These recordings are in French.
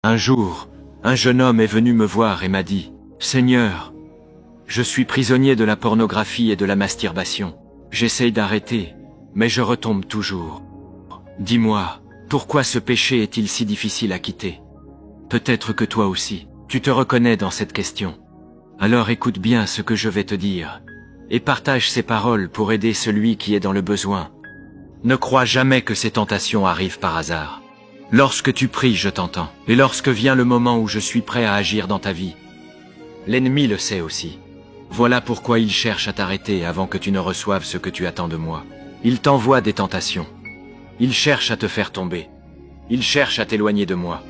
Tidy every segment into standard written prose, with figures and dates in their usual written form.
Un jour, un jeune homme est venu me voir et m'a dit « Seigneur, je suis prisonnier de la pornographie et de la masturbation. J'essaye d'arrêter, mais je retombe toujours. Dis-moi, pourquoi ce péché est-il si difficile à quitter? Peut-être que toi aussi, tu te reconnais dans cette question. Alors écoute bien ce que je vais te dire, et partage ces paroles pour aider celui qui est dans le besoin. Ne crois jamais que ces tentations arrivent par hasard. Lorsque tu pries, je t'entends, et lorsque vient le moment où je suis prêt à agir dans ta vie. L'ennemi le sait aussi. Voilà pourquoi il cherche à t'arrêter avant que tu ne reçoives ce que tu attends de moi. Il t'envoie des tentations. Il cherche à te faire tomber. Il cherche à t'éloigner de moi.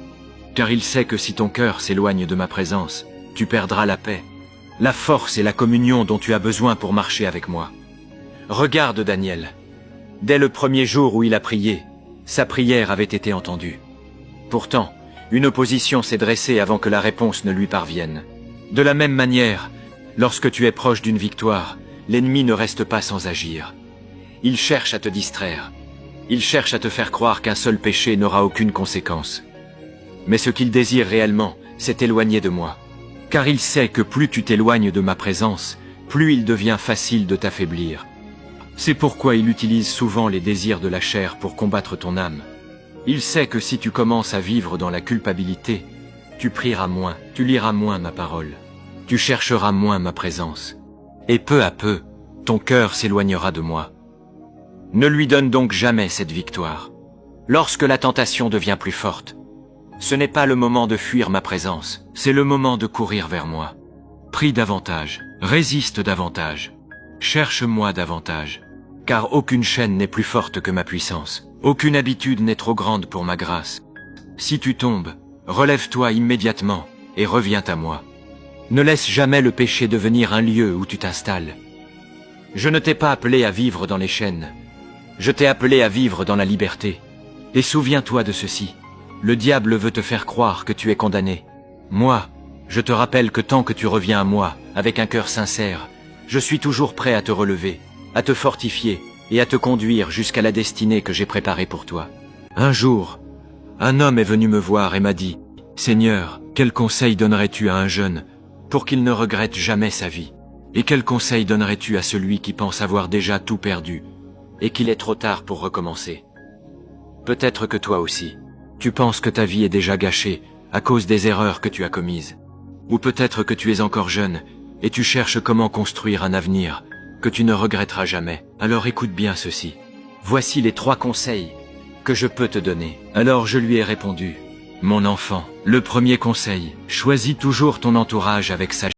Car il sait que si ton cœur s'éloigne de ma présence, tu perdras la paix, la force et la communion dont tu as besoin pour marcher avec moi. Regarde Daniel. Dès le premier jour où il a prié, sa prière avait été entendue. Pourtant, une opposition s'est dressée avant que la réponse ne lui parvienne. De la même manière, lorsque tu es proche d'une victoire, l'ennemi ne reste pas sans agir. Il cherche à te distraire. Il cherche à te faire croire qu'un seul péché n'aura aucune conséquence. Mais ce qu'il désire réellement, c'est t'éloigner de moi. Car il sait que plus tu t'éloignes de ma présence, plus il devient facile de t'affaiblir. C'est pourquoi il utilise souvent les désirs de la chair pour combattre ton âme. Il sait que si tu commences à vivre dans la culpabilité, tu prieras moins, tu liras moins ma parole, tu chercheras moins ma présence. Et peu à peu, ton cœur s'éloignera de moi. Ne lui donne donc jamais cette victoire. Lorsque la tentation devient plus forte, ce n'est pas le moment de fuir ma présence, c'est le moment de courir vers moi. Prie davantage, résiste davantage, cherche-moi davantage. Car aucune chaîne n'est plus forte que ma puissance. Aucune habitude n'est trop grande pour ma grâce. Si tu tombes, relève-toi immédiatement et reviens à moi. Ne laisse jamais le péché devenir un lieu où tu t'installes. Je ne t'ai pas appelé à vivre dans les chaînes. Je t'ai appelé à vivre dans la liberté. Et souviens-toi de ceci. Le diable veut te faire croire que tu es condamné. Moi, je te rappelle que tant que tu reviens à moi, avec un cœur sincère, je suis toujours prêt à te relever, à te fortifier et à te conduire jusqu'à la destinée que j'ai préparée pour toi. Un jour, un homme est venu me voir et m'a dit « Seigneur, quel conseil donnerais-tu à un jeune pour qu'il ne regrette jamais sa vie? Et quel conseil donnerais-tu à celui qui pense avoir déjà tout perdu et qu'il est trop tard pour recommencer? Peut-être que toi aussi, tu penses que ta vie est déjà gâchée à cause des erreurs que tu as commises. Ou peut-être que tu es encore jeune et tu cherches comment construire un avenir que tu ne regretteras jamais. Alors écoute bien ceci. Voici les 3 conseils que je peux te donner. Alors je lui ai répondu, mon enfant, le premier conseil, choisis toujours ton entourage avec sagesse.